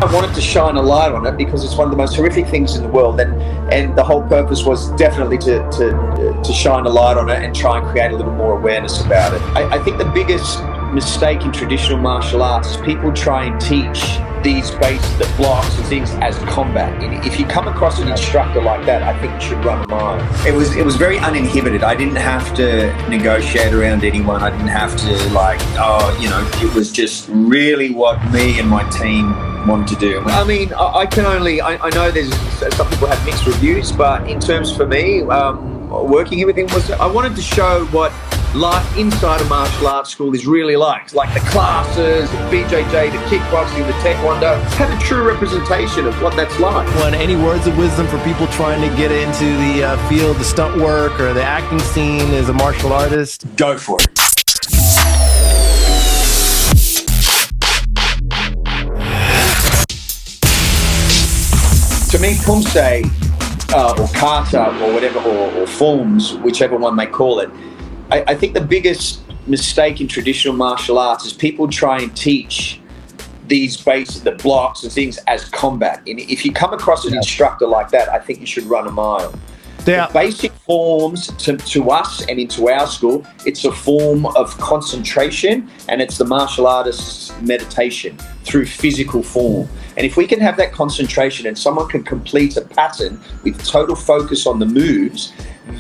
I wanted to shine a light on it because it's one of the most horrific things in the world, and the whole purpose was definitely to shine a light on it and try and create a little more awareness about it. I think the biggest mistake in traditional martial arts is people try and teach these bases, the blocks and things as combat. And if you come across an instructor like that, I think you should run a mile. It was very uninhibited. I didn't have to negotiate around anyone. I didn't have to it was just really what me and my team wanted to do. I mean, I know there's some people have mixed reviews, but in terms for me, working everything I wanted to show what life inside a martial arts school is really like the classes, the BJJ, the kickboxing, the Taekwondo, have a true representation of what that's like. Any words of wisdom for people trying to get into the field, the stunt work or the acting scene as a martial artist? Go for it. To me, Poomsae, or kata, or whatever, or forms, whichever one they call it, I think the biggest mistake in traditional martial arts is people try and teach these bases, the blocks and things as combat. And if you come across an instructor like that, I think you should run a mile. The basic forms to us and into our school, it's a form of concentration, and it's the martial artist's meditation through physical form. And if we can have that concentration and someone can complete a pattern with total focus on the moves,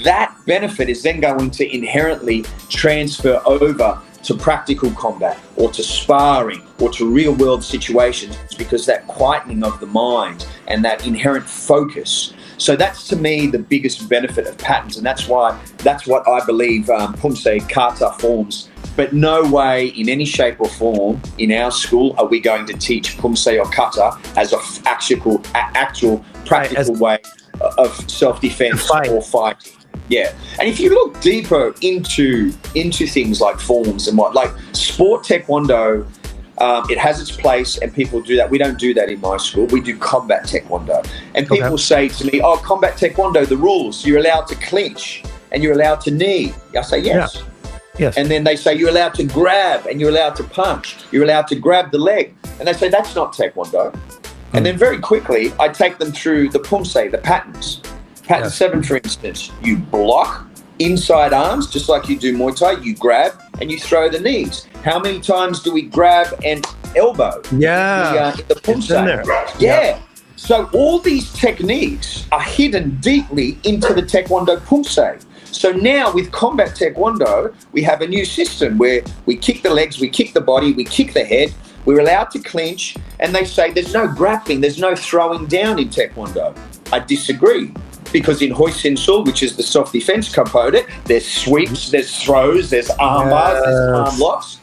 that benefit is then going to inherently transfer over to practical combat or to sparring or to real world situations, because that quietening of the mind and that inherent focus. So that's, to me, the biggest benefit of patterns, and that's what I believe Poomsae kata forms. But no way, in any shape or form, in our school are we going to teach Poomsae or kata as an actual practical way of self-defense or fighting. Yeah, and if you look deeper into things like forms and like sport Taekwondo, it has its place and people do that. We don't do that in my school. We do combat Taekwondo. And people say to me, oh, combat Taekwondo, the rules, you're allowed to clinch and you're allowed to knee. I say, yes. Yeah. Yes. And then they say, you're allowed to grab and you're allowed to punch. You're allowed to grab the leg. And they say, that's not Taekwondo. And then very quickly, I take them through the Poomsae, the patterns. Pattern 7, for instance, you block inside arms, just like you do Muay Thai, you grab and you throw the knees. How many times do we grab and elbow? Yeah. In the Poomsae. Yeah. So all these techniques are hidden deeply into the Taekwondo Poomsae. So now with combat Taekwondo, we have a new system where we kick the legs, we kick the body, we kick the head, we're allowed to clinch, and they say there's no grappling, there's no throwing down in Taekwondo. I disagree. Because in Hoi Sin Sul, which is the self-defense component, there's sweeps, there's throws, there's arm bars, there's arm locks.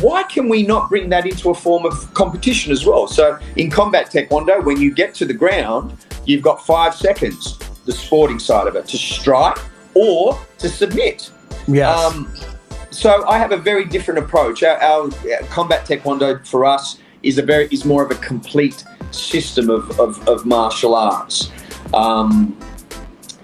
Why can we not bring that into a form of competition as well? So in combat Taekwondo, when you get to the ground, you've got 5 seconds, the sporting side of it, to strike or to submit. Yes. So I have a very different approach. Our combat Taekwondo for us is more of a complete system of martial arts.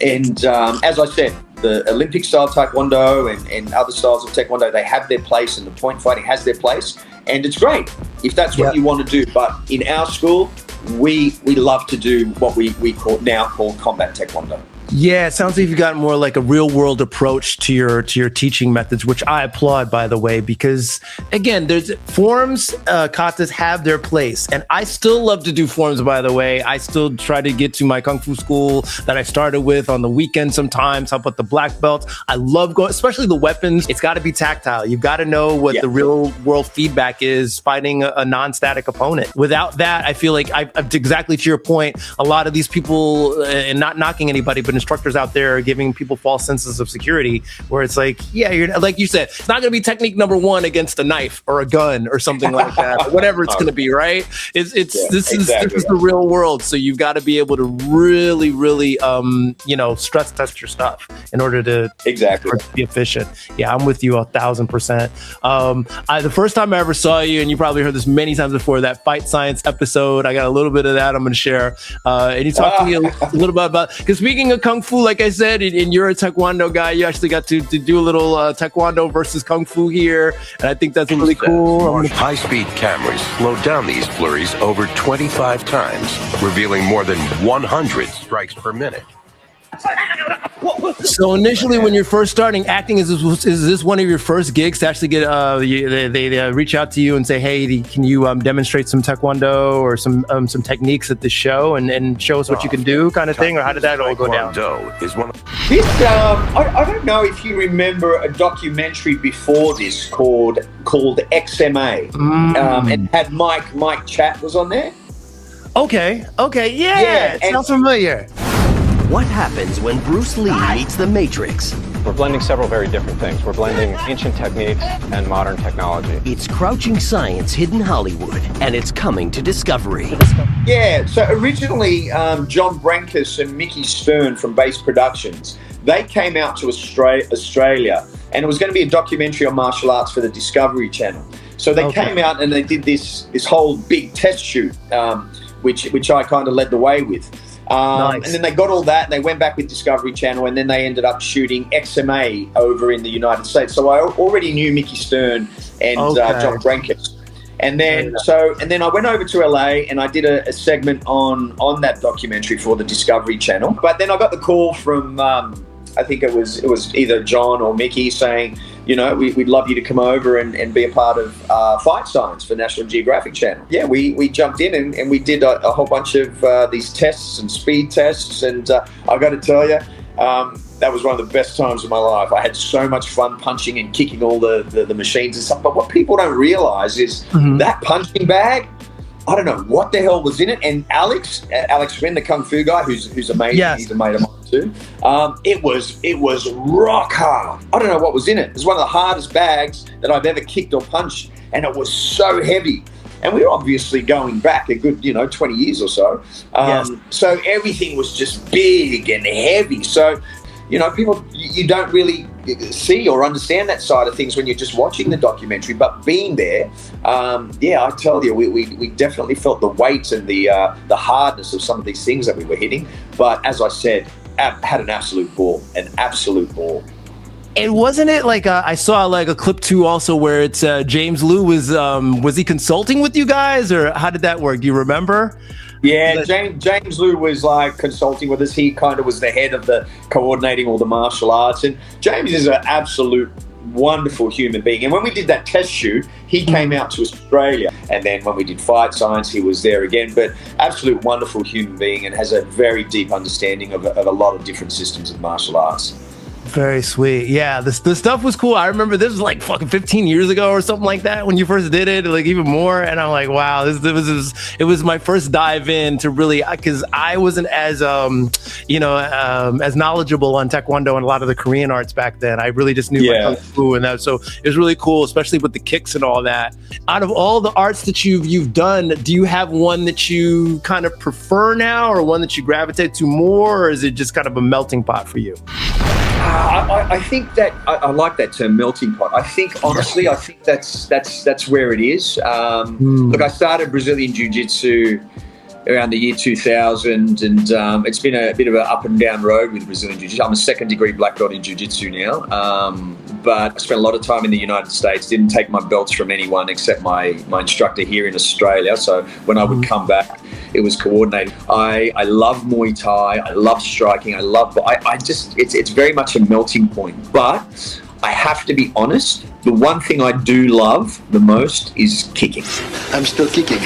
As I said, the Olympic style Taekwondo and other styles of Taekwondo, they have their place, and the point fighting has their place, and it's great if that's what you want to do. But in our school, we love to do what we call combat Taekwondo. Yeah, it sounds like you've got more like a real world approach to your teaching methods, which I applaud, by the way, because again, there's forms, katas have their place, and I still love to do forms, by the way. I still try to get to my Kung Fu school that I started with on the weekend sometimes, help with the black belts. I love going, especially the weapons. It's got to be tactile. You've got to know what the real world feedback is fighting a non-static opponent. Without that, I feel like exactly to your point, a lot of these people, and not knocking anybody, but instructors out there are giving people false senses of security, where it's like, you're like you said, it's not going to be technique number 1 against a knife or a gun or something like that, or whatever it's going to be, right? This is the real world, so you've got to be able to really stress test your stuff in order to be efficient. Yeah, I'm with you 1,000%. The first time I ever saw you, and you probably heard this many times before, that Fight Science episode, I got a little bit of that I'm going to share, and you talked to me a little bit about, because speaking of Kung Fu, like I said, and you're a Taekwondo guy. You actually got to do a little Taekwondo versus Kung Fu here. And I think that's really cool. High-speed cameras slowed down these flurries over 25 times, revealing more than 100 strikes per minute. So initially, when you're first starting acting, is this one of your first gigs to actually get they reach out to you and say, hey, can you demonstrate some Taekwondo or some techniques at the show and show us what you can do, kind of thing? Or how did that all go down? Taekwondo is one of This, I don't know if you remember a documentary before this called XMA, and had Mike Chat was on there. Okay, yeah, it sounds familiar. What happens when Bruce Lee meets the Matrix? We're blending several very different things. We're blending ancient techniques and modern technology. It's Crouching Science Hidden Hollywood, and it's coming to Discovery. Yeah, so originally John Brankus and Mickey Stern from Base Productions, they came out to Australia, and it was going to be a documentary on martial arts for the Discovery Channel. So they came out and they did this whole big test shoot, which I kind of led the way with. Nice. And then they got all that and they went back with Discovery Channel, and then they ended up shooting XMA over in the United States. So I already knew Mickey Stern and John Brankus. And then I went over to LA and I did a segment on that documentary for the Discovery Channel. But then I got the call from I think it was either John or Mickey saying, you know, we'd love you to come over and be a part of Fight Science for National Geographic Channel. Yeah, we jumped in and we did a whole bunch of these tests and speed tests, and I got to tell you, that was one of the best times of my life. I had so much fun punching and kicking all the machines and stuff. But what people don't realize is that punching bag, I don't know what the hell was in it. And Alex Finn, the Kung Fu guy, who's amazing. Yes. He's a mate of mine too. It was rock hard. I don't know what was in it. It was one of the hardest bags that I've ever kicked or punched, and it was so heavy. And we were obviously going back a good, 20 years or so. Yes. So everything was just big and heavy. So, people, you don't really see or understand that side of things when you're just watching the documentary. But being there, I tell you, we definitely felt the weight and the hardness of some of these things that we were hitting. But as I said, had an absolute ball. And wasn't it like I saw like a clip too also where it's James Liu was he consulting with you guys, or how did that work? Do you remember? Yeah, James Liu was like consulting with us. He kind of was the head of the coordinating all the martial arts, and James is an absolute wonderful human being. And when we did that test shoot, he came out to Australia, and then when we did Fight Science, he was there again. But absolute wonderful human being, and has a very deep understanding of a lot of different systems of martial arts. Very sweet. Yeah, the stuff was cool. I remember this was like fucking 15 years ago or something like that when you first did it, like even more. And I'm like, wow, it was my first dive in to really, because I wasn't as as knowledgeable on Taekwondo and a lot of the Korean arts back then. I really just knew my Kung Fu and that. So it was really cool, especially with the kicks and all that. Out of all the arts that you've done, do you have one that you kind of prefer now, or one that you gravitate to more, or is it just kind of a melting pot for you? I think that I like that term, melting pot. I think honestly, that's where it is. Look, I started Brazilian Jiu-Jitsu around the year 2000, and it's been a bit of an up and down road with Brazilian Jiu-Jitsu. I'm a second degree black belt in Jiu-Jitsu now, but I spent a lot of time in the United States. Didn't take my belts from anyone except my instructor here in Australia. So when I would come back, it was coordinated. I love Muay Thai. I love striking. It's very much a melting point. But I have to be honest, the one thing I do love the most is kicking. I'm still kicking.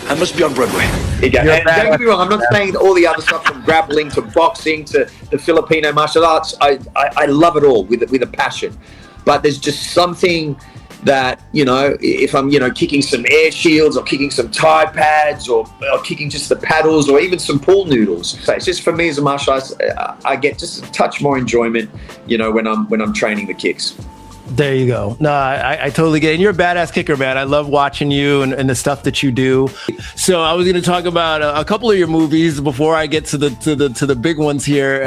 I must be on Broadway. And don't get me wrong, I'm not saying all the other stuff from grappling to boxing to the Filipino martial arts. I love it all with a passion. But there's just something that, if I'm, kicking some air shields or kicking some Thai pads or kicking just the paddles or even some pool noodles. So it's just, for me as a martial artist, I get just a touch more enjoyment, when I'm training the kicks. There you go. No, I totally get it. And you're a badass kicker, man. I love watching you and the stuff that you do. So I was going to talk about a couple of your movies before I get to the big ones here.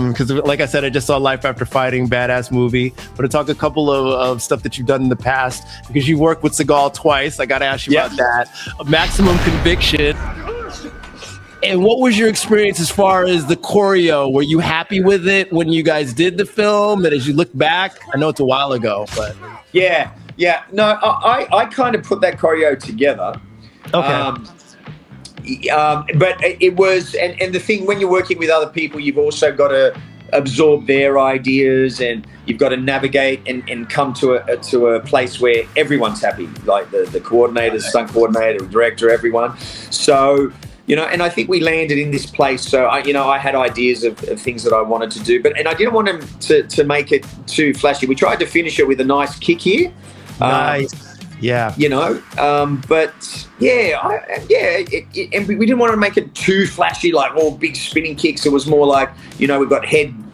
Because like I said, I just saw Life After Fighting, badass movie. But to talk a couple of stuff that you've done in the past, because you worked with Seagal twice. I got to ask you about that. Maximum Conviction. And what was your experience as far as the choreo? Were you happy with it when you guys did the film? And as you look back, I know it's a while ago, but Yeah. No, I kind of put that choreo together. okay. But it was, and the thing, when you're working with other people, you've also got to absorb their ideas, and you've got to navigate and come to a place where everyone's happy, like the coordinator, stunt coordinator, director, everyone. So, and I think we landed in this place. So I had ideas of things that I wanted to do, and I didn't want them to make it too flashy. We tried to finish it with a nice kick here. Nice. Yeah. But and we didn't want to make it too flashy, like all big spinning kicks. It was more like, we've got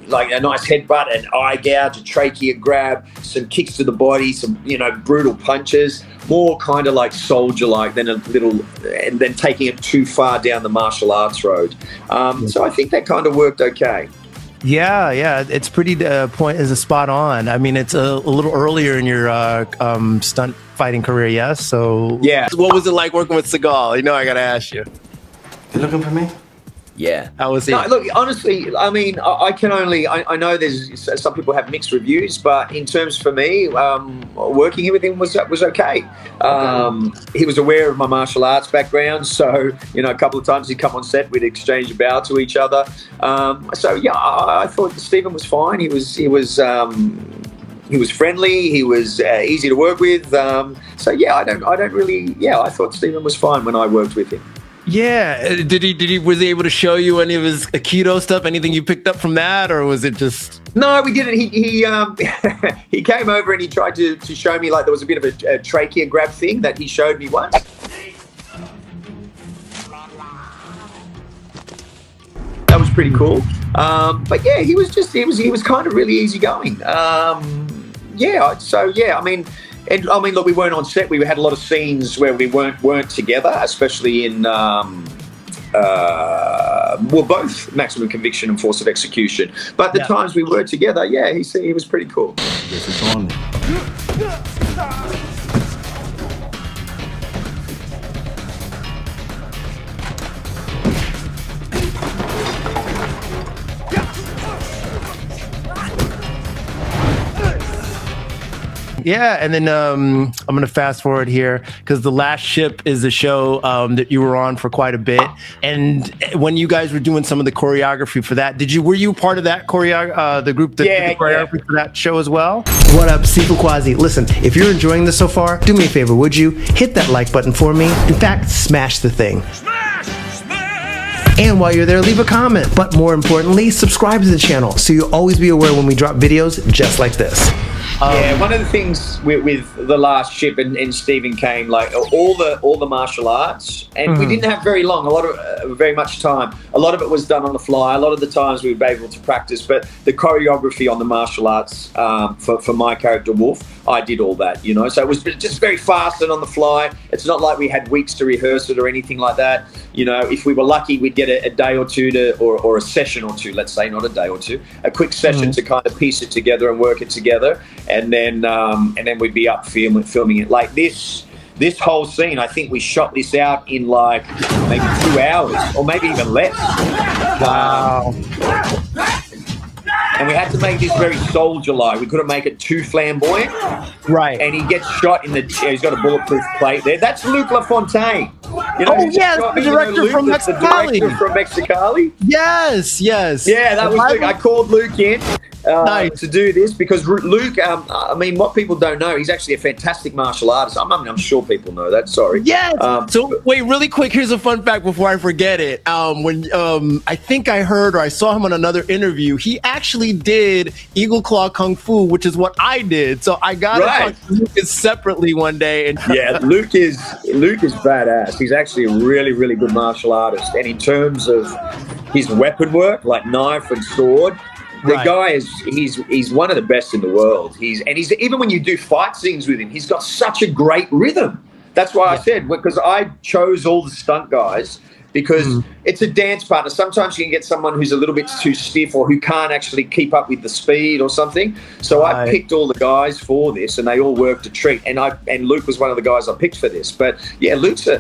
like a nice headbutt, an eye gouge, a trachea grab, some kicks to the body, some, brutal punches, more kind of like soldier-like than and then taking it too far down the martial arts road. So I think that kind of worked okay. Yeah, it's pretty point is a spot on. I mean, it's a little earlier in your stunt fighting career, yes? So yeah. What was it like working with Seagal? I gotta ask you. You looking for me? Yeah. How was he? No, look, honestly, I mean, I can only, I know there's some people have mixed reviews, but in terms for me, working with him was okay. He was aware of my martial arts background, so a couple of times he'd come on set, we'd exchange a bow to each other. So yeah, I thought Steven was fine. He was friendly. He was easy to work with. So yeah, I thought Steven was fine when I worked with him. Yeah. Was he able to show you any of his Aikido stuff? Anything you picked up from that, or was it just? No, we didn't. He he came over and he tried to show me, like, there was a bit of a trachea grab thing that he showed me once. That was pretty cool. But yeah, he was kind of really easygoing. I mean, look, we weren't on set. We had a lot of scenes where we weren't together, especially in both Maximum Conviction and Force of Execution. But the times we were together, yeah, he was pretty cool. Guess it's on. Yeah, and then I'm going to fast forward here because The Last Ship is a show that you were on for quite a bit. And when you guys were doing some of the choreography for that, were you part of that the group that did the choreography for that show as well? What up, Sifu Quasi? Listen, if you're enjoying this so far, do me a favor, would you? Hit that like button for me. In fact, smash the thing. And while you're there, leave a comment. But more importantly, subscribe to the channel so you'll always be aware when we drop videos just like this. One of the things with The Last Ship and Steven came, like all the martial arts, and we didn't have very much time. A lot of it was done on the fly. A lot of the times we were able to practice, but the choreography on the martial arts for my character Wolf, I did all that, So it was just very fast and on the fly. It's not like we had weeks to rehearse it or anything like that. If we were lucky, we'd get a day or two or a session or two, let's say, not a day or two, a quick session to kind of piece it together and work it together. And then we'd be up filming it. Like this whole scene, I think we shot this out in like maybe 2 hours or maybe even less. Wow. And we had to make this very soldier-like. We couldn't make it too flamboyant. Right. And he gets shot in the chair. He's got a bulletproof plate there. That's Luc LaFontaine. The director from Mexicali. The director from Mexicali. Yes. Yeah, that was Luke. I called Luke in to do this because Luke, what people don't know, he's actually a fantastic martial artist. I'm sure people know that. Sorry. Yes. Wait, really quick. Here's a fun fact before I forget it. When I think I heard or I saw him on another interview, he actually did Eagle Claw Kung Fu, which is what I did. So I got to talk to Lucas separately one day. And yeah, Luke is badass. He's actually a really, really good martial artist. And in terms of his weapon work, like knife and sword, the guy he's one of the best in the world. He's even when you do fight scenes with him, he's got such a great rhythm. That's why I said, because I chose all the stunt guys because it's a dance partner. Sometimes you can get someone who's a little bit too stiff or who can't actually keep up with the speed or something. So I picked all the guys for this, and they all worked a treat. And Luke was one of the guys I picked for this. But yeah, Luke's a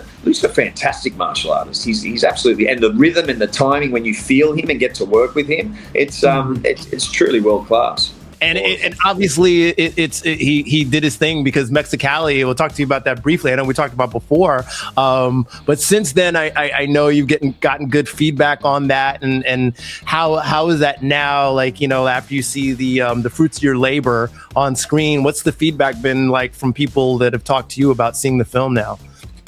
fantastic martial artist. He's absolutely, and the rhythm and the timing when you feel him and get to work with him, it's truly world class. And obviously he did his thing because Mexicali, we'll talk to you about that briefly. I know we talked about before, but since then I know you've gotten good feedback on that, and how is that now? Like, you know, after you see the fruits of your labor on screen, what's the feedback been like from people that have talked to you about seeing the film now?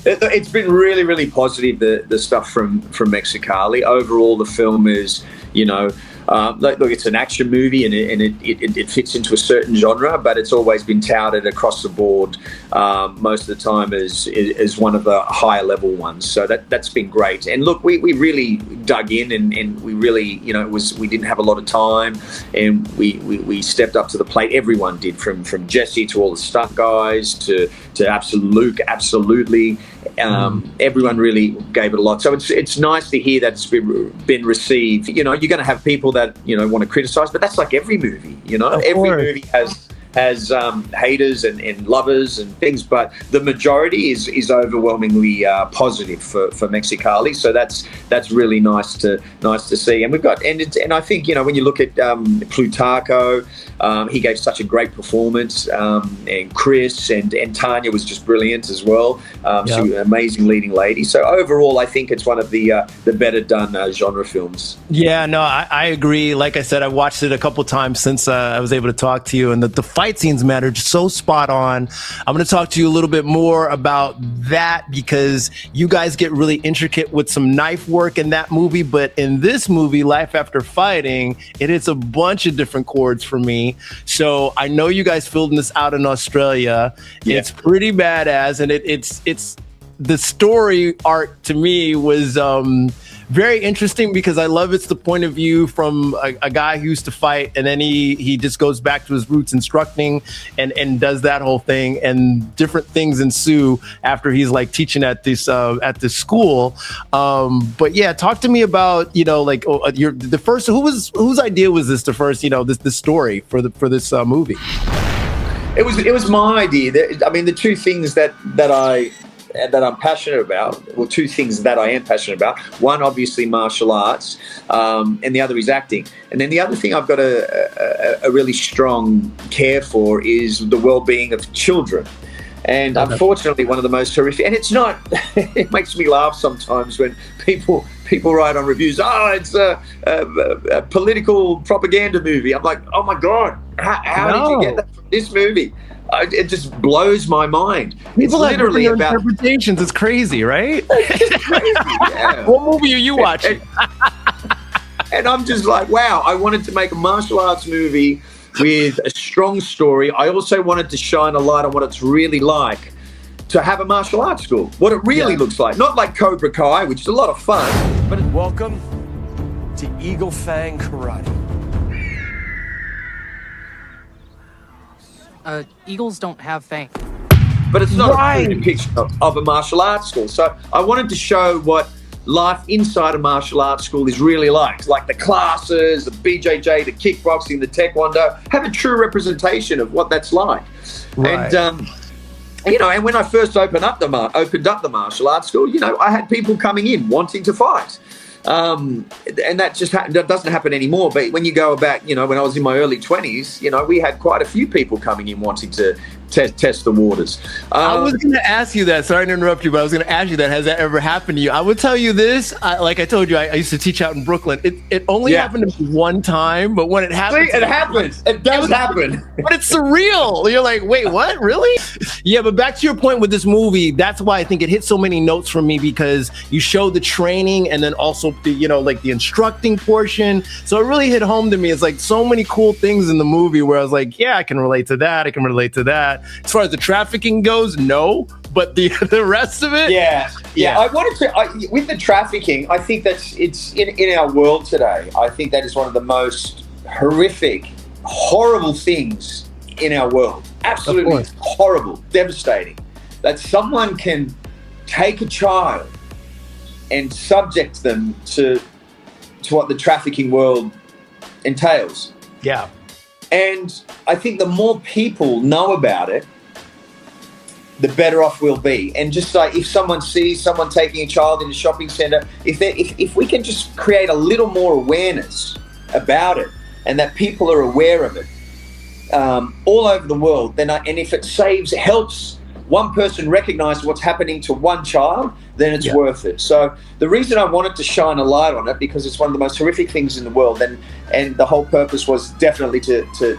It's been really, really positive, the stuff from Mexicali. Overall, the film is, you know, look, it's an action movie and it fits into a certain genre, but it's always been touted across the board most of the time as one of the higher level ones. So that's been great. And look, we really dug in and we really, you know, we didn't have a lot of time, and we stepped up to the plate. Everyone did, from Jesse to all the stunt guys to absolutely. Everyone really gave it a lot. So it's nice to hear that it's been received. You know, you're going to have people that, you know, want to criticize, but that's like every movie, you know. Every movie has haters and lovers and things, but the majority is overwhelmingly positive for Mexicali. So that's really nice to see. And we've got and I think, you know, when you look at Plutarco, he gave such a great performance, and Chris and Tanya was just brilliant as well. She was an amazing leading lady. So overall, I think it's one of the better done genre films. Yeah, no, I agree. Like I said, I watched it a couple times since I was able to talk to you, and the fight scenes, man, are just so spot on. I'm going to talk to you a little bit more about that because you guys get really intricate with some knife work in that movie, but in this movie, Life After Fighting, it hits a bunch of different chords for me. So I know you guys filmed this out in Australia. Yeah. It's pretty badass, and it's the story arc to me was very interesting because I love it's the point of view from a guy who used to fight, and then he just goes back to his roots instructing and does that whole thing, and different things ensue after he's like teaching at this school. But yeah, talk to me about, you know, like the first, whose idea was this, the first, you know, this story for this movie? It was my idea. I mean, the two things that I'm passionate about, well, two things that I am passionate about. One, obviously, martial arts, and the other is acting. And then the other thing I've got a really strong care for is the well-being of children. And unfortunately, one of the most horrific, and it's not, it makes me laugh sometimes when people write on reviews, it's a political propaganda movie. I'm like, oh my God, how did you get that from this movie? It just blows my mind. People it's literally about interpretations. It's crazy, right? It's crazy, yeah. What movie are you watching? And I'm just like, wow, I wanted to make a martial arts movie with a strong story. I also wanted to shine a light on what it's really like to have a martial arts school, what it really looks like. Not like Cobra Kai, which is a lot of fun. But welcome to Eagle Fang Karate. Eagles don't have fangs. But it's not a pretty picture of a martial arts school. So I wanted to show what life inside a martial arts school is really like the classes, the BJJ, the kickboxing, the Taekwondo, have a true representation of what that's like. Right. And you know, and when I first opened up the martial arts school, you know, I had people coming in wanting to fight. And that doesn't happen anymore. But when you go back, you know, when I was in my early 20s, you know, we had quite a few people coming in wanting to test the waters. I was going to ask you that. Sorry to interrupt you, but I was going to ask you that. Has that ever happened to you? I would tell you this. Like I told you, I used to teach out in Brooklyn. It only happened to me one time, but when it happens, it happens. It does happen. But it's surreal. You're like, wait, what? Really? Yeah, but back to your point with this movie, that's why I think it hit so many notes for me, because you show the training and then also the, you know, like the instructing portion. So it really hit home to me. It's like so many cool things in the movie where I was like, yeah, I can relate to that. I can relate to that. As far as the trafficking goes, no, but the rest of it, yeah. I wanted to with the trafficking. I think it's in our world today. I think that is one of the most horrific, horrible things in our world. Absolutely horrible, devastating. that someone can take a child and subject them to what the trafficking world entails. Yeah. And I think the more people know about it, the better off we'll be. And just like if someone sees someone taking a child in a shopping center, if we can just create a little more awareness about it, and that people are aware of it all over the world, then and if it helps one person recognize what's happening to one child, then it's worth it. So the reason I wanted to shine a light on it, because it's one of the most horrific things in the world, and the whole purpose was definitely to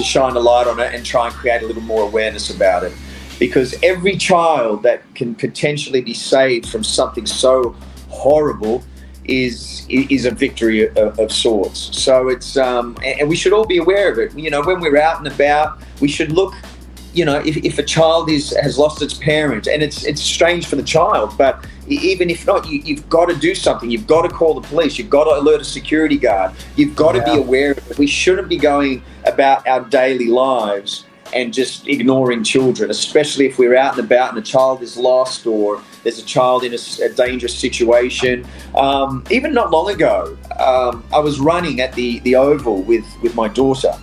shine a light on it and try and create a little more awareness about it. Because every child that can potentially be saved from something so horrible is a victory of sorts. So it's and we should all be aware of it. You know, when we're out and about, we should look. You know, if a child has lost its parent, and it's strange for the child, but even if not, you've got to do something. You've got to call the police. You've got to alert a security guard. You've got to be aware of it. We shouldn't be going about our daily lives and just ignoring children, especially if we're out and about and a child is lost or there's a child in a dangerous situation. Even not long ago, I was running at the Oval with my daughter,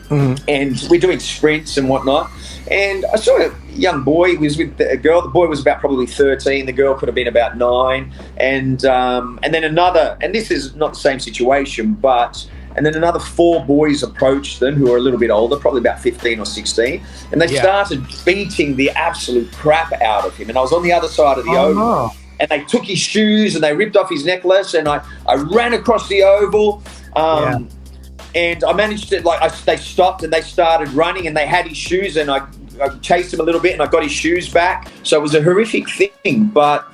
and we're doing sprints and whatnot. And I saw a young boy. He was with a girl. The boy was about probably 13. The girl could have been about 9. And then another, and this is not the same situation, but and then another 4 boys approached them who were a little bit older, probably about 15 or 16, and they started beating the absolute crap out of him. And I was on the other side of the oval, and they took his shoes and they ripped off his necklace, and I ran across the oval. And I managed to, they stopped and they started running, and they had his shoes, and I chased him a little bit and I got his shoes back. So it was a horrific thing. But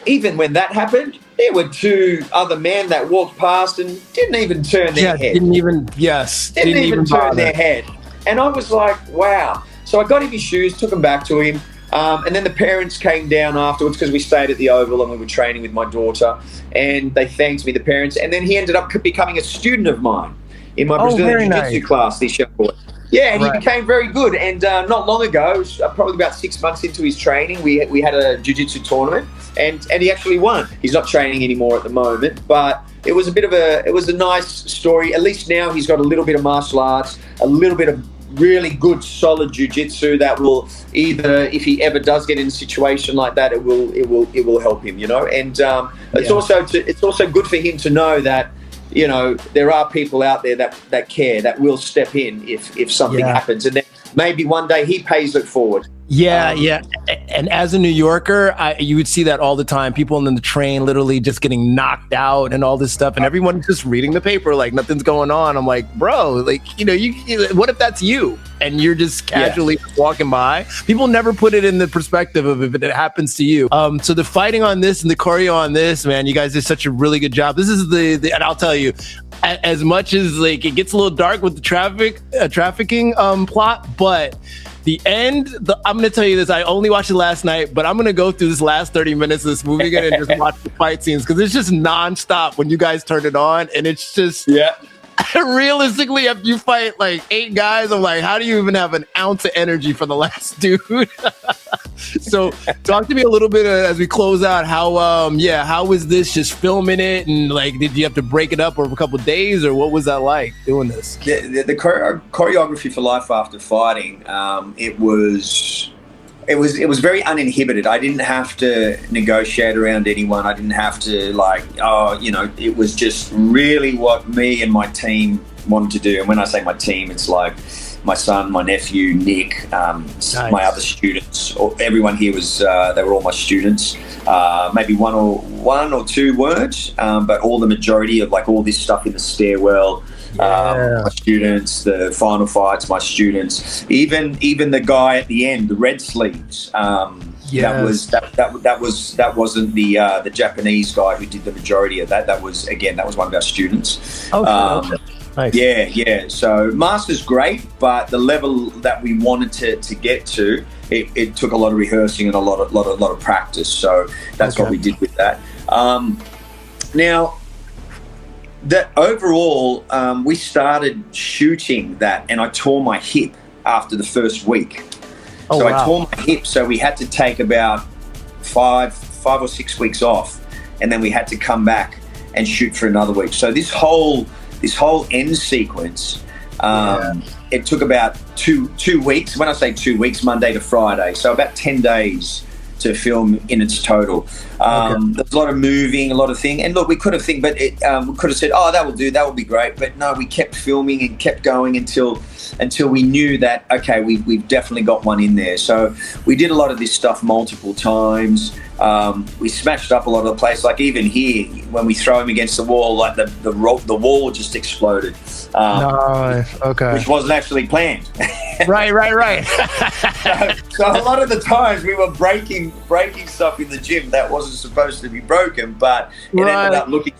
even when that happened, there were 2 other men that walked past and didn't even turn their head. Didn't even turn their head. And I was like, wow. So I got him his shoes, took them back to him. And then the parents came down afterwards, because we stayed at the Oval and we were training with my daughter, and they thanked me, the parents. And then he ended up becoming a student of mine in my Brazilian Jiu-Jitsu class, this young boy. Yeah, and he became very good. And not long ago, probably about 6 months into his training, we had a Jiu-Jitsu tournament, and he actually won. He's not training anymore at the moment, but it was a nice story. At least now he's got a little bit of martial arts, a little bit of really good solid jiu-jitsu that will either, if he ever does get in a situation like that, it will help him, you know. And it's also good for him to know that, you know, there are people out there that care, that will step in if something happens, and then maybe one day he pays it forward. And as a New Yorker, you would see that all the time. People on the train literally just getting knocked out and all this stuff, and everyone's just reading the paper like nothing's going on. I'm like, bro, like, you know, what if that's you and you're just casually walking by? People never put it in the perspective of if it happens to you. So the fighting on this and the choreo on this, man, you guys did such a really good job. This is the and I'll tell you, as much as like it gets a little dark with the trafficking plot, but the end, I'm going to tell you this, I only watched it last night, but I'm going to go through this last 30 minutes of this movie again and just watch the fight scenes, because it's just nonstop when you guys turn it on, and it's just, realistically, after you fight like 8 guys, I'm like, how do you even have an ounce of energy for the last dude? So talk to me a little bit as we close out, how was this just filming it, and like, did you have to break it up over a couple of days, or what was that like doing this? The choreography for Life After Fighting, it was very uninhibited. I didn't have to negotiate around anyone. I didn't have to it was just really what me and my team wanted to do. And when I say my team, it's like my son, my nephew, Nick, my other students, or everyone here was, they were all my students. Maybe one or two weren't, but all the majority of like all this stuff in the stairwell, my students, the final fights, my students, even the guy at the end, the red sleeves. That wasn't the Japanese guy who did the majority of that. That was one of our students. Nice. Yeah. So Master's great, but the level that we wanted to get to, it took a lot of rehearsing and a lot of practice. So that's what we did with that. Now, that overall, we started shooting that, and I tore my hip after the first week. Oh, so wow. I tore my hip, so we had to take about five or 6 weeks off, and then we had to come back and shoot for another week. So this whole end sequence, it took about two weeks. When I say 2 weeks, Monday to Friday, so about 10 days to film in its total. There's a lot of moving, a lot of thing. And look, we could have we could have said, oh, that will do, that will be great. But no, we kept filming and kept going until we knew that, okay, we've definitely got one in there. So we did a lot of this stuff multiple times. We smashed up a lot of the place. Like even here, when we throw him against the wall, like the wall just exploded. Which wasn't actually planned. Right. So a lot of the times we were breaking stuff in the gym that wasn't supposed to be broken, but it ended up looking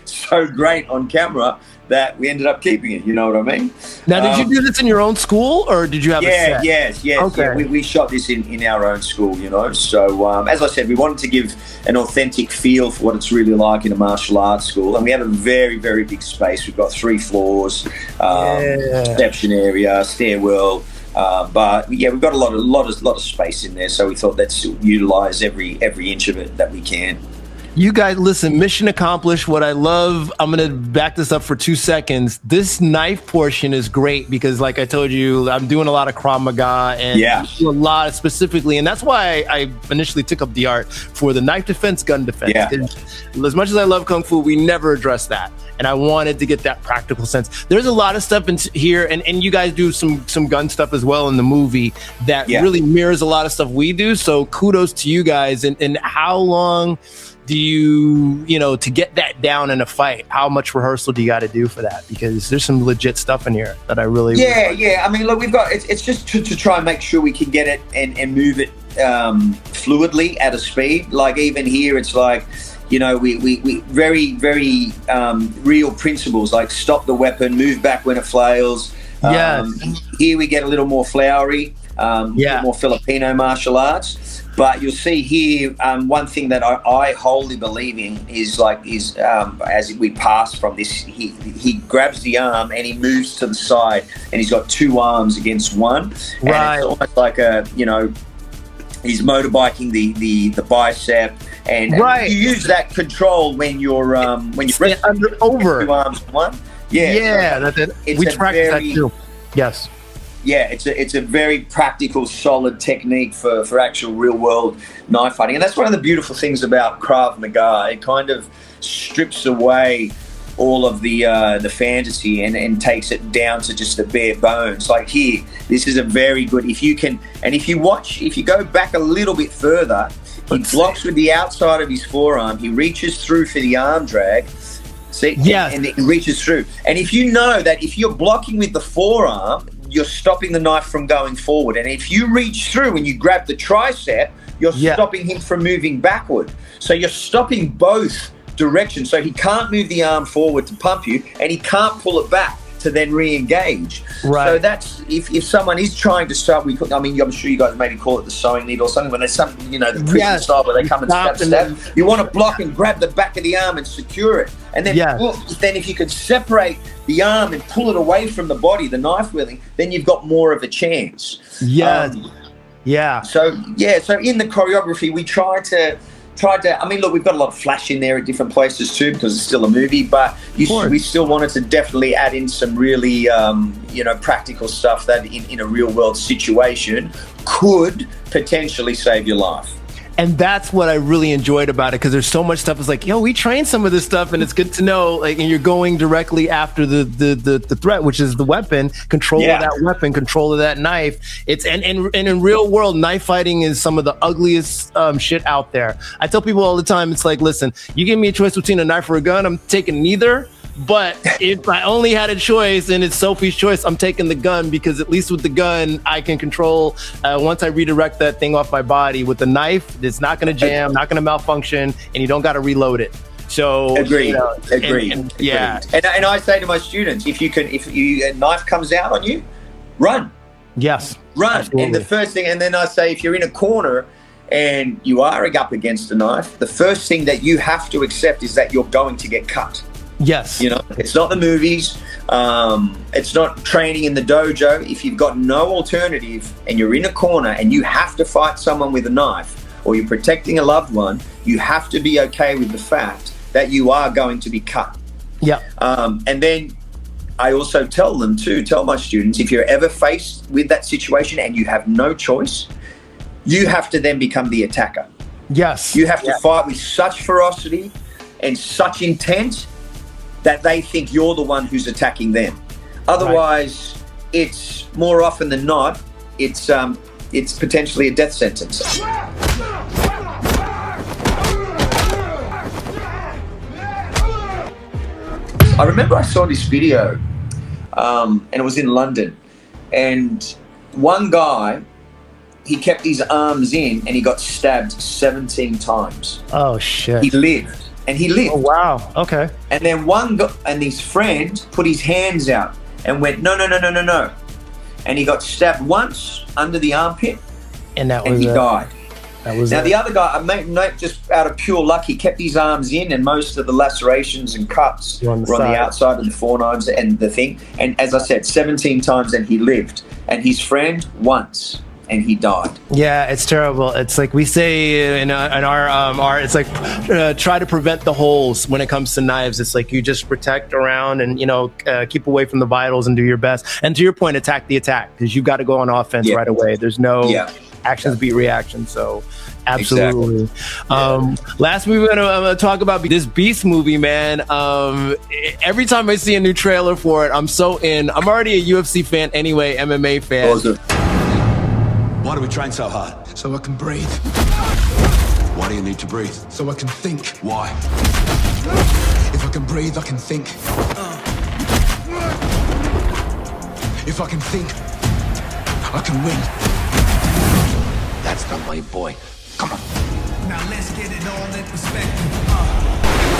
so great on camera that we ended up keeping it. You know what I mean? Now, did you do this in your own school, or did you have a set? Yes. Okay. Yeah, we shot this in our own school, you know. So, as I said, we wanted to give an authentic feel for what it's really like in a martial arts school. And we have a very, very big space. We've got 3 floors, reception area, stairwell. But yeah, we've got a lot of space in there. So we thought let's utilize every inch of it that we can. You guys, listen, mission accomplished. What I love, I'm going to back this up for 2 seconds. This knife portion is great because, like I told you, I'm doing a lot of Krav Maga and do a lot specifically. And that's why I initially took up the art for the knife defense, gun defense. Yeah. As much as I love Kung Fu, we never addressed that. And I wanted to get that practical sense. There's a lot of stuff in here, and you guys do some gun stuff as well in the movie that really mirrors a lot of stuff we do. So kudos to you guys. And how long do you to get that down in a fight, how much rehearsal do you got to do for that? Because there's some legit stuff in here that I really I mean, look, we've got it's just to try and make sure we can get it and move it fluidly at a speed. Like even here, it's like, we very, very real principles, like stop the weapon, move back when it flails. Here we get a little more flowery, a bit more Filipino martial arts. But you'll see here, one thing that I wholly believe in is as we pass from this, he grabs the arm and he moves to the side, and he's got 2 arms against one. Right. And it's almost like he's motorbiking the bicep, and you use that control when you're resting over 2 arms in one. We practice that too. Yes. Yeah, it's a very practical, solid technique for actual real world knife fighting, and that's one of the beautiful things about Krav Maga. It kind of strips away all of the fantasy and takes it down to just the bare bones. Like here, this is a very good. If you go back a little bit further, he blocks with the outside of his forearm. He reaches through for the arm drag. See, and it reaches through. And if you know that if you're blocking with the forearm, you're stopping the knife from going forward. And if you reach through and you grab the tricep, you're stopping him from moving backward. So you're stopping both directions. So he can't move the arm forward to pump you, and he can't pull it back to then re-engage. Right. So that's if someone is trying to start, I'm sure you guys maybe call it the sewing needle or something, when there's something, the prison style where they come and stab. You want to block and grab the back of the arm and secure it. And then, then if you can separate the arm and pull it away from the body, the knife wielding, then you've got more of a chance. So in the choreography, we tried to. I mean, look, we've got a lot of flash in there at different places too, because it's still a movie. But we still wanted to definitely add in some really, practical stuff that in a real world situation could potentially save your life. And that's what I really enjoyed about it, because there's so much stuff. It's like, we trained some of this stuff, and it's good to know. And you're going directly after the threat, which is the weapon, control of that weapon, control of that knife. It's and in real world, knife fighting is some of the ugliest shit out there. I tell people all the time, it's like, listen, you give me a choice between a knife or a gun, I'm taking neither. But if I only had a choice and it's Sophie's choice, I'm taking the gun, because at least with the gun, I can control, once I redirect that thing off my body. With the knife, it's not going to jam, not going to malfunction, and you don't got to reload it. So agreed. And I say to my students, if a knife comes out on you, run. Yes. Run. Absolutely. And the first thing, and then I say, if you're in a corner and you are up against a knife, the first thing that you have to accept is that you're going to get cut. Yes. You know, it's not the movies. It's not training in the dojo. If you've got no alternative and you're in a corner and you have to fight someone with a knife, or you're protecting a loved one, you have to be okay with the fact that you are going to be cut. Yeah. And then I also tell my students, if you're ever faced with that situation and you have no choice, you have to then become the attacker. Yes. You have to fight with such ferocity and such intent that they think you're the one who's attacking them. Otherwise, it's more often than not, it's potentially a death sentence. I remember I saw this video, and it was in London, and one guy, he kept his arms in and he got stabbed 17 times. Oh, shit. He lived. Oh, wow. Okay. And then and his friend put his hands out and went, no. And he got stabbed once under the armpit, and he died. The other guy, just out of pure luck, he kept his arms in, and most of the lacerations and cuts were on the outside of the foreknives and the thing. And as I said, 17 times, and he lived. And his friend once, and he died. Yeah, it's terrible. It's like we say in our art, it's like try to prevent the holes when it comes to knives. It's like you just protect around and, keep away from the vitals and do your best. And to your point, attack the attack, because you've got to go on offense right away. There's no actions beat reaction. So absolutely. Exactly. Last movie I'm gonna talk about this Beast movie, man. Every time I see a new trailer for it, I'm so in. I'm already a UFC fan anyway, MMA fan. Awesome. Why do we train so hard? So I can breathe. Why do you need to breathe? So I can think. Why? If I can breathe, I can think. If I can think, I can win. That's the way, boy. Come on. Now let's get it all in perspective.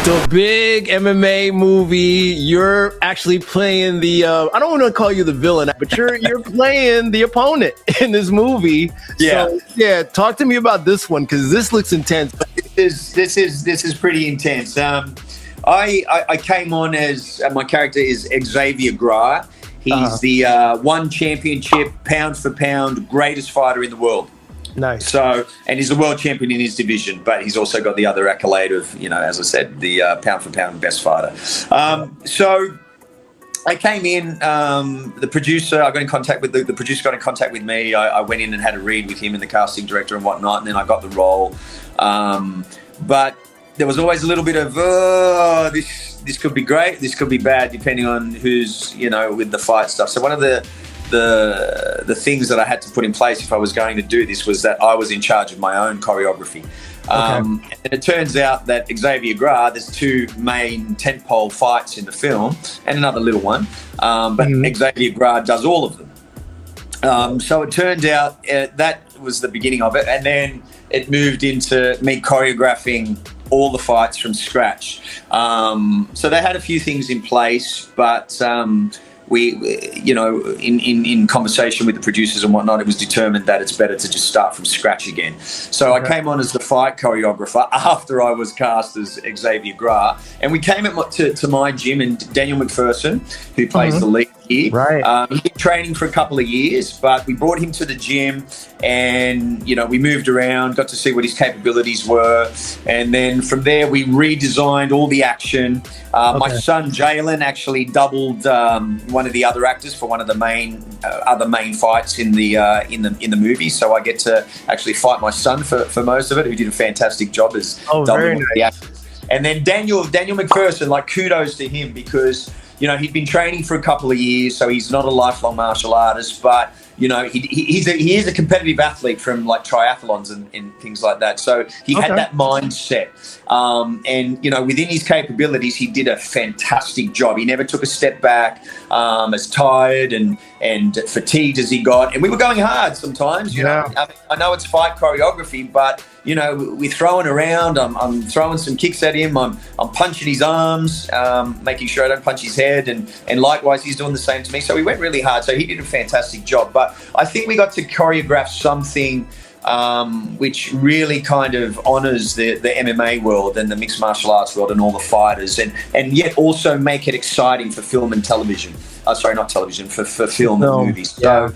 So big MMA movie. You're actually playing the. I don't want to call you the villain, but you're playing the opponent in this movie. Yeah. So, talk to me about this one, because this looks intense. This is pretty intense. I came on as my character is Xavier Gra. He's the one championship pound for pound greatest fighter in the world. Nice. So, and he's a world champion in his division, but he's also got the other accolade of, as I said, the pound for pound best fighter. So I came in, the producer, I got in contact with the producer got in contact with me. I went in and had a read with him and the casting director and whatnot, and then I got the role. But there was always a little bit of, this could be great, this could be bad, depending on who's, with the fight stuff. So one of the things that I had to put in place if I was going to do this was that I was in charge of my own choreography. And it turns out that Xavier Gra, there's two main tentpole fights in the film and another little one, but Xavier Gra does all of them. So it turned out that was the beginning of it, and then it moved into me choreographing all the fights from scratch. So they had a few things in place, but we in conversation with the producers and whatnot, it was determined that it's better to just start from scratch again. So I came on as the fight choreographer after I was cast as Xavier Gra, and we came to my gym, and Daniel McPherson, who plays the lead here, he'd been training for a couple of years, but we brought him to the gym, and we moved around, got to see what his capabilities were, and then from there we redesigned all the action. My son Jalen actually doubled one of the other actors for one of the main fights in the movie, so I get to actually fight my son for most of it, who did a fantastic job as doubling the actors. And then Daniel McPherson, like, kudos to him, because he'd been training for a couple of years, so he's not a lifelong martial artist, but he is a competitive athlete from like triathlons and things like that. So he had that mindset. And within his capabilities, he did a fantastic job. He never took a step back, as tired and fatigued as he got. And we were going hard sometimes, you know. I know it's fight choreography, but we're throwing around. I'm throwing some kicks at him. I'm punching his arms, making sure I don't punch his head, and likewise he's doing the same to me. So we went really hard. So he did a fantastic job. But I think we got to choreograph something which really kind of honors the MMA world and the mixed martial arts world and all the fighters, and yet also make it exciting for film and television. Sorry, not television, for film and movies. So,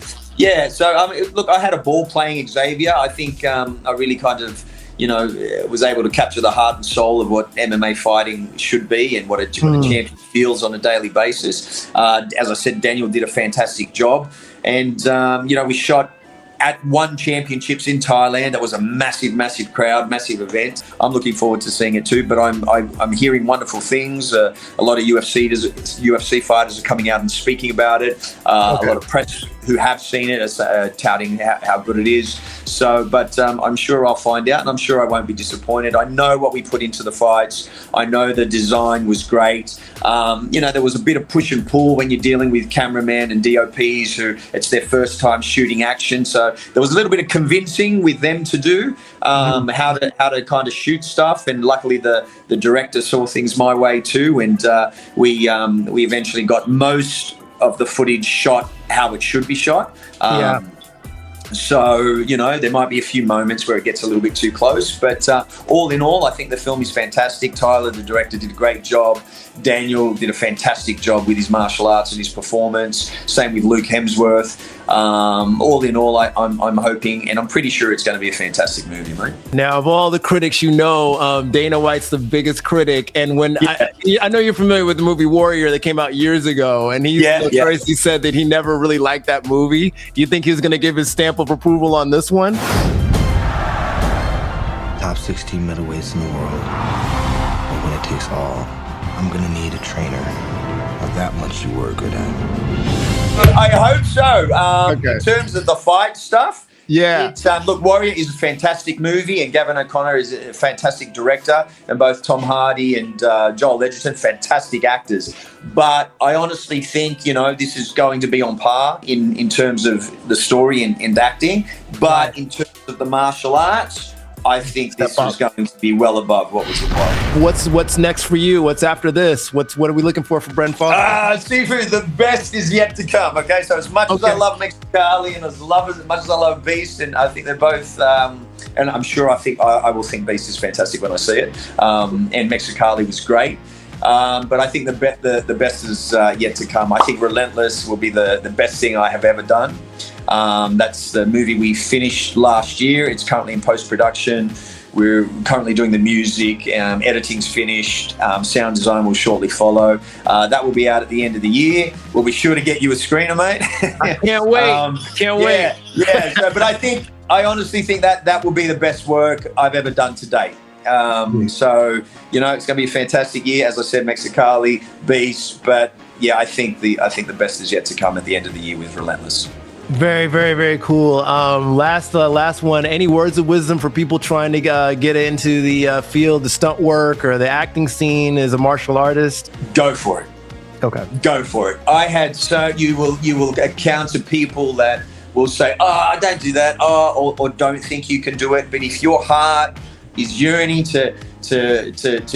look, I had a ball playing Xavier. I think I really kind of, was able to capture the heart and soul of what MMA fighting should be and what a champion feels on a daily basis. As I said, Daniel did a fantastic job. And, we shot at One Championships in Thailand. That was a massive, massive crowd, massive event. I'm looking forward to seeing it too, but I'm hearing wonderful things. A lot of UFC fighters are coming out and speaking about it. A lot of press who have seen it are touting how good it is. So, but I'm sure I'll find out, and I'm sure I won't be disappointed. I know what we put into the fights. I know the design was great. There was a bit of push and pull when you're dealing with cameramen and DOPs who it's their first time shooting action. So there was a little bit of convincing with them to do how to kind of shoot stuff. And luckily the director saw things my way too, and we eventually got most of the footage shot how it should be shot. So, there might be a few moments where it gets a little bit too close, but all in all, I think the film is fantastic. Tyler, the director, did a great job. Daniel did a fantastic job with his martial arts and his performance. Same with Luke Hemsworth. All in all, I'm hoping, and I'm pretty sure it's going to be a fantastic movie, mate. Now, of all the critics, Dana White's the biggest critic. And when I know you're familiar with the movie Warrior that came out years ago, and he said that he never really liked that movie. Do you think he was going to give his stamp of approval on this one? Top 16 middleweights in the world. But when it takes all, I'm going to need a trainer of that much you were good at. I hope so. In terms of the fight stuff, look, Warrior is a fantastic movie, and Gavin O'Connor is a fantastic director, and both Tom Hardy and Joel Edgerton, fantastic actors. But I honestly think, this is going to be on par in terms of the story and acting. But in terms of the martial arts, I think this is going to be well above what was required. What's next for you? What's after this? What are we looking for Bren Foster? Seafood, the best is yet to come. Okay, so as much as I love Mexicali and as much as I love Beast, and I think they're both, and I'm sure I will think Beast is fantastic when I see it, and Mexicali was great. But I think the best is yet to come. I think Relentless will be the best thing I have ever done. That's the movie we finished last year. It's currently in post-production. We're currently doing the music. Editing's finished. Sound design will shortly follow. That will be out at the end of the year. We'll be sure to get you a screener, mate. I can't wait. Can't wait. Yeah. But I honestly think that will be the best work I've ever done to date. So, it's going to be a fantastic year. As I said, Mexicali, Beast. But yeah, I think the best is yet to come at the end of the year with Relentless. Very, very, very cool. Last one. Any words of wisdom for people trying to get into the field, the stunt work or the acting scene as a martial artist? Go for it. Okay. Go for it. You will encounter people that will say, "Oh, don't do that," or don't think you can do it. But if your heart is yearning to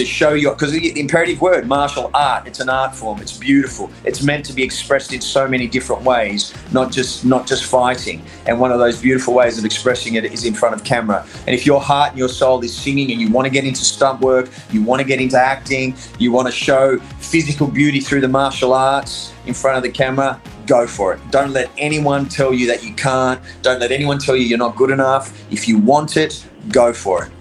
show your, because the imperative word, martial art, it's an art form. It's beautiful. It's meant to be expressed in so many different ways, not just fighting. And one of those beautiful ways of expressing it is in front of camera. And if your heart and your soul is singing and you want to get into stunt work, you want to get into acting, you want to show physical beauty through the martial arts in front of the camera, go for it. Don't let anyone tell you that you can't. Don't let anyone tell you you're not good enough. If you want it, go for it.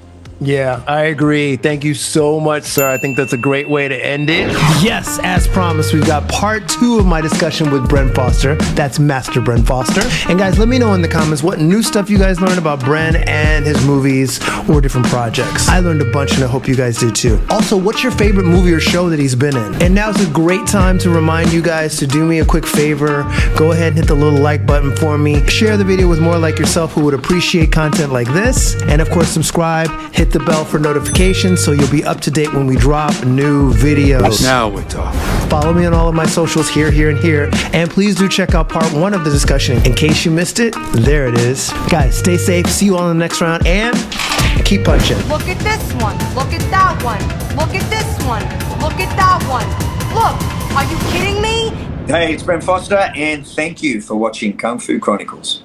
Yeah, I agree. Thank you so much, sir. I think that's a great way to end it. Yes, as promised, we've got part 2 of my discussion with Bren Foster. That's Master Bren Foster. And guys, let me know in the comments what new stuff you guys learned about Bren and his movies or different projects. I learned a bunch and I hope you guys did too. Also, what's your favorite movie or show that he's been in? And now's a great time to remind you guys to do me a quick favor. Go ahead and hit the little like button for me. Share the video with more like yourself who would appreciate content like this. And of course, subscribe, hit the bell for notifications so you'll be up to date when we drop new videos. Now we're talking. Follow me on all of my socials here, and here. And please do check out part 1 of the discussion. In case you missed it, there it is. Guys, stay safe. See you all in the next round and keep punching. Look at this one. Look at that one. Look at this one. Look at that one. Look, are you kidding me? Hey, it's Brent Foster, and thank you for watching Kung Fu Chronicles.